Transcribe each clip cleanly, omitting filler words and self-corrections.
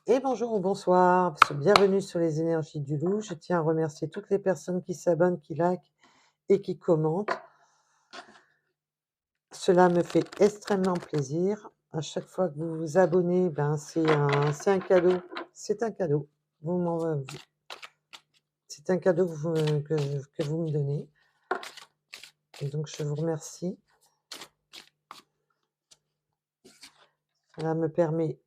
Et bonjour ou bonsoir, bienvenue sur les énergies du loup. Je tiens à remercier toutes les personnes qui s'abonnent, qui likent et qui commentent. Cela me fait extrêmement plaisir. À chaque fois que vous vous abonnez, ben, c'est un cadeau. C'est un cadeau. Vous m'en- c'est un cadeau que vous me donnez. Et donc, je vous remercie. Cela me permet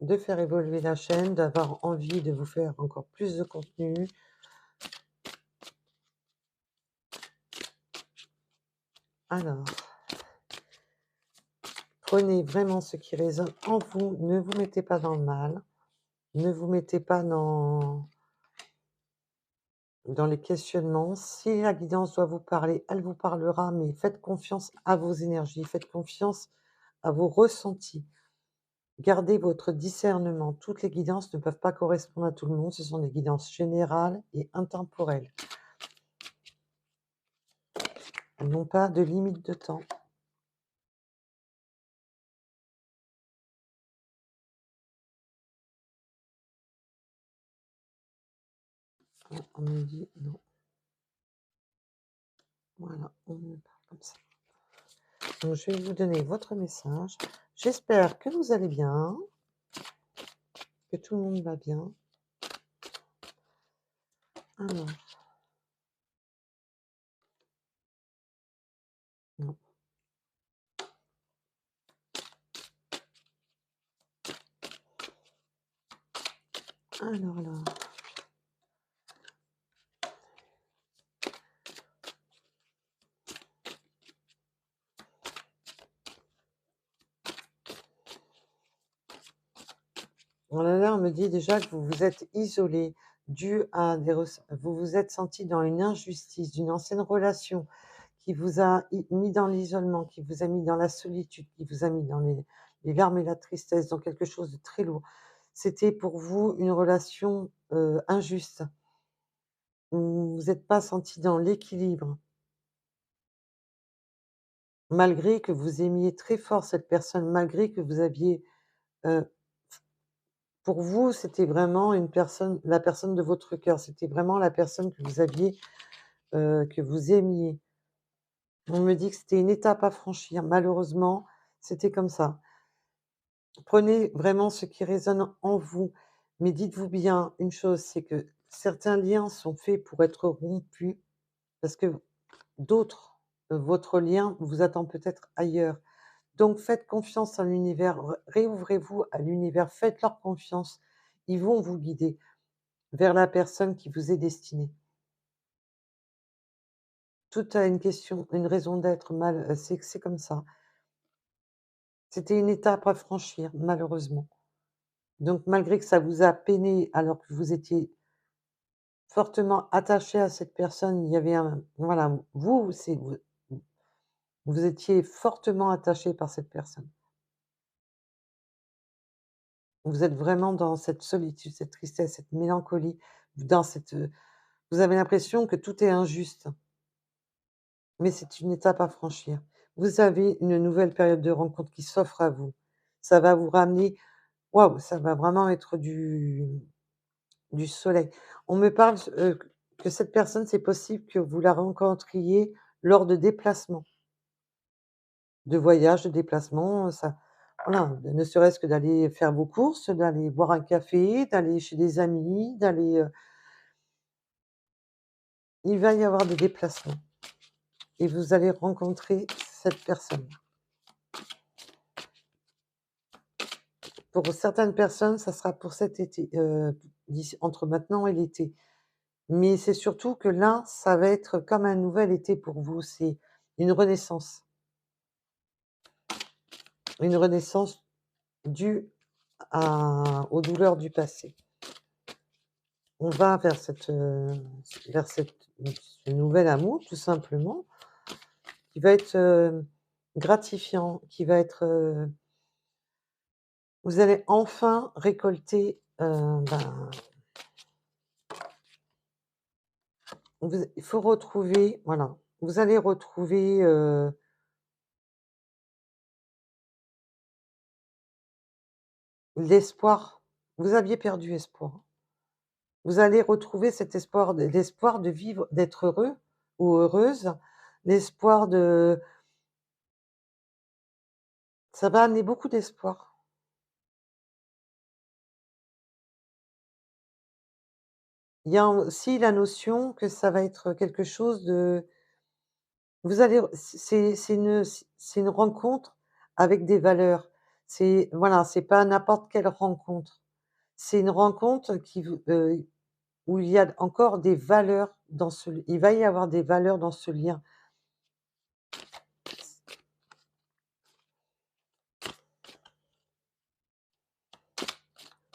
de faire évoluer la chaîne, d'avoir envie de vous faire encore plus de contenu. Alors, prenez vraiment ce qui résonne en vous. Ne vous mettez pas dans le mal. Ne vous mettez pas dans les questionnements. Si la guidance doit vous parler, elle vous parlera, mais faites confiance à vos énergies, faites confiance à vos ressentis. Gardez votre discernement. Toutes les guidances ne peuvent pas correspondre à tout le monde. Ce sont des guidances générales et intemporelles. Elles n'ont pas de limite de temps. Ah, on me dit non. Voilà, on me parle comme ça. Donc, je vais vous donner votre message. J'espère que vous allez bien, que tout le monde va bien. Alors, non. Alors. Oh là là, on me dit déjà que vous vous êtes isolé dû à vous vous êtes senti dans une injustice d'une ancienne relation qui vous a mis dans l'isolement, qui vous a mis dans la solitude, qui vous a mis dans les larmes et la tristesse, dans quelque chose de très lourd. C'était pour vous une relation injuste, où vous vous êtes pas senti dans l'équilibre, malgré que vous aimiez très fort cette personne, malgré que vous aviez, euh, pour vous, c'était vraiment une personne, la personne de votre cœur. C'était vraiment la personne que vous aviez, que vous aimiez. On me dit que c'était une étape à franchir. Malheureusement, c'était comme ça. Prenez vraiment ce qui résonne en vous, mais dites-vous bien une chose, c'est que certains liens sont faits pour être rompus parce que d'autres, votre lien vous attend peut-être ailleurs. Donc faites confiance à l'univers, réouvrez-vous à l'univers, faites-leur confiance. Ils vont vous guider vers la personne qui vous est destinée. Tout a une question, une raison d'être, c'est comme ça. C'était une étape à franchir, malheureusement. Donc malgré que ça vous a peiné, alors que vous étiez fortement attaché à cette personne, il y avait un voilà, vous étiez fortement attaché par cette personne. Vous êtes vraiment dans cette solitude, cette tristesse, cette mélancolie, dans cette, vous avez l'impression que tout est injuste, mais c'est une étape à franchir. Vous avez une nouvelle période de rencontre qui s'offre à vous. Ça va vous ramener, waouh, ça va vraiment être du soleil. On me parle, que cette personne, c'est possible que vous la rencontriez lors de déplacements, de voyages, de déplacements, ça voilà, ne serait-ce que d'aller faire vos courses, d'aller boire un café, d'aller chez des amis, il va y avoir des déplacements et vous allez rencontrer cette personne. Pour certaines personnes, ça sera pour cet été, d'ici entre maintenant et l'été. Mais c'est surtout que là, ça va être comme un nouvel été pour vous, c'est une renaissance. Une renaissance due aux douleurs du passé. On va vers ce nouvel amour tout simplement, qui va être, gratifiant, qui va être, vous allez enfin récolter, ben, il faut retrouver, voilà, vous allez retrouver, l'espoir Vous aviez perdu espoir. Vous allez retrouver cet espoir l'espoir de vivre, d'être heureux ou heureuse, l'espoir de ça va amener beaucoup d'espoir. Il y a aussi la notion que ça va être quelque chose de vous allez c'est une rencontre avec des valeurs. C'est voilà, c'est pas n'importe quelle rencontre. C'est une rencontre où il y a encore des valeurs dans il va y avoir des valeurs dans ce lien,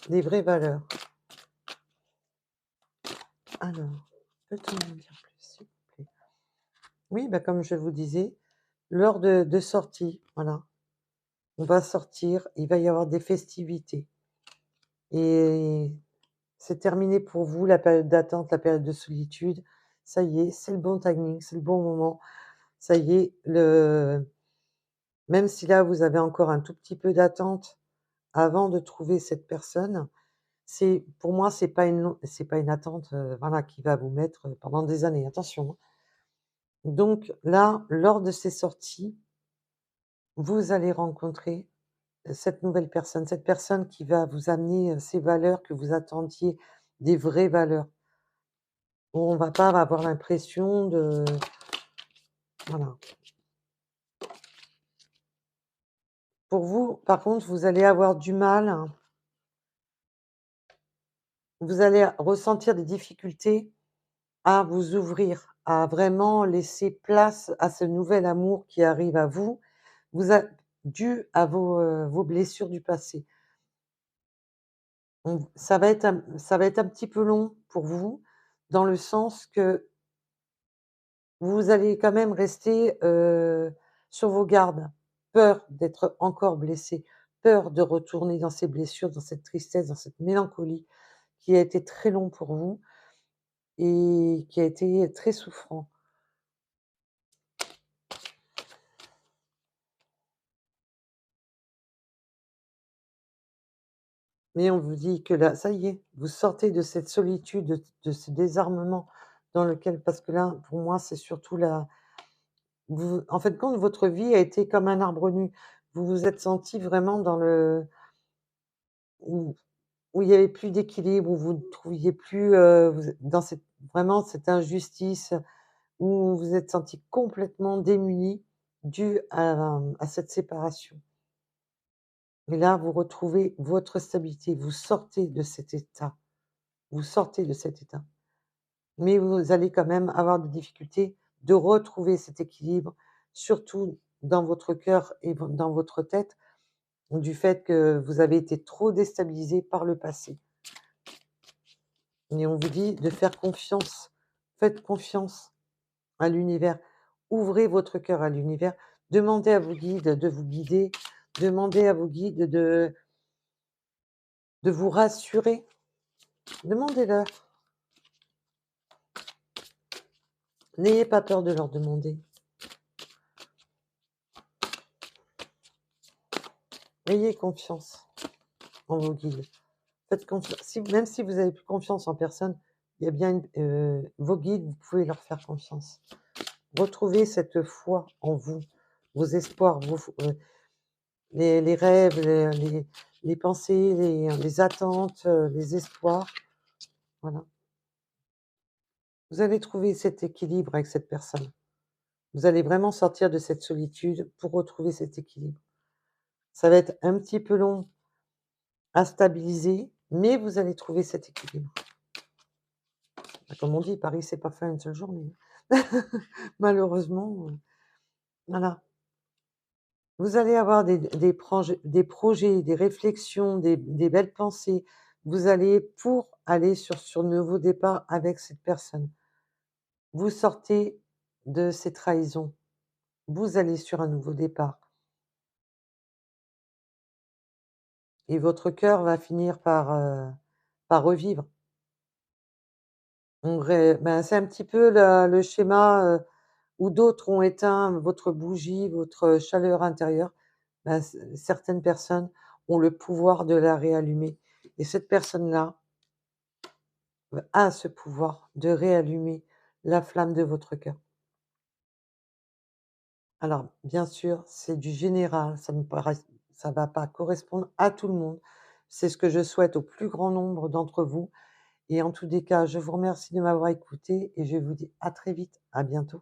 des vraies valeurs. Alors, peut-on m'en dire plus, s'il vous plaît? Oui, bah, comme je vous disais, lors de sorties, voilà, on va sortir, il va y avoir des festivités et c'est terminé pour vous la période d'attente, la période de solitude. Ça y est, c'est le bon timing, c'est le bon moment. Ça y est, même si là, vous avez encore un tout petit peu d'attente avant de trouver cette personne, pour moi, c'est pas une attente, voilà, qui va vous mettre, pendant des années, attention, hein. Donc là, lors de ces sorties, vous allez rencontrer cette personne qui va vous amener, ces valeurs que vous attendiez, des vraies valeurs. Où on va pas avoir l'impression de voilà. Pour vous, par contre, vous allez avoir du mal, vous allez ressentir des difficultés à vous ouvrir, à vraiment laisser place à ce nouvel amour qui arrive à vous, dû à vos blessures du passé. Ça va être un petit peu long pour vous, dans le sens que vous allez quand même rester, sur vos gardes. Peur d'être encore blessé, peur de retourner dans ces blessures, dans cette tristesse, dans cette mélancolie qui a été très long pour vous et qui a été très souffrant. Mais on vous dit que là, ça y est, vous sortez de cette solitude, de ce désarmement dans lequel parce que là, pour moi, c'est surtout la en fin de compte, votre vie a été comme un arbre nu. Vous vous êtes senti vraiment dans le où où il y avait plus d'équilibre, où vous ne trouviez plus, vous êtes dans vraiment cette injustice, où vous vous êtes senti complètement démuni dû à cette séparation. Et là, vous retrouvez votre stabilité, vous sortez de cet état, vous sortez de cet état. Mais vous allez quand même avoir des difficultés de retrouver cet équilibre, surtout dans votre cœur et dans votre tête, du fait que vous avez été trop déstabilisé par le passé. Et on vous dit de faire confiance. Faites confiance à l'univers. Ouvrez votre cœur à l'univers. Demandez à vos guides de vous guider. Demandez à vos guides de vous rassurer. Demandez-leur. N'ayez pas peur de leur demander. Ayez confiance en vos guides. Faites confiance. Même si vous avez plus confiance en personne, il y a bien vos guides, vous pouvez leur faire confiance. Retrouvez cette foi en vous, vos espoirs, les rêves, les pensées, les attentes, les espoirs. Voilà. Vous allez trouver cet équilibre avec cette personne. Vous allez vraiment sortir de cette solitude pour retrouver cet équilibre. Ça va être un petit peu long à stabiliser, mais vous allez trouver cet équilibre. Bah, comme on dit, Paris, c'est pas fait en une seule journée. Malheureusement, voilà. Vous allez avoir des projets, des réflexions, des belles pensées. Vous allez pour aller sur de nouveaux départs avec cette personne. Vous sortez de ces trahisons. Vous allez sur un nouveau départ et votre cœur va finir par revivre. C'est un petit peu le schéma, où d'autres ont éteint votre bougie, votre chaleur intérieure. Certaines personnes ont le pouvoir de la réallumer et cette personne-là a ce pouvoir de réallumer la flamme de votre cœur. Alors, bien sûr, c'est du général, ça va pas correspondre à tout le monde. C'est ce que je souhaite au plus grand nombre d'entre vous et en tous les cas, je vous remercie de m'avoir écouté et je vous dis à très vite. À bientôt.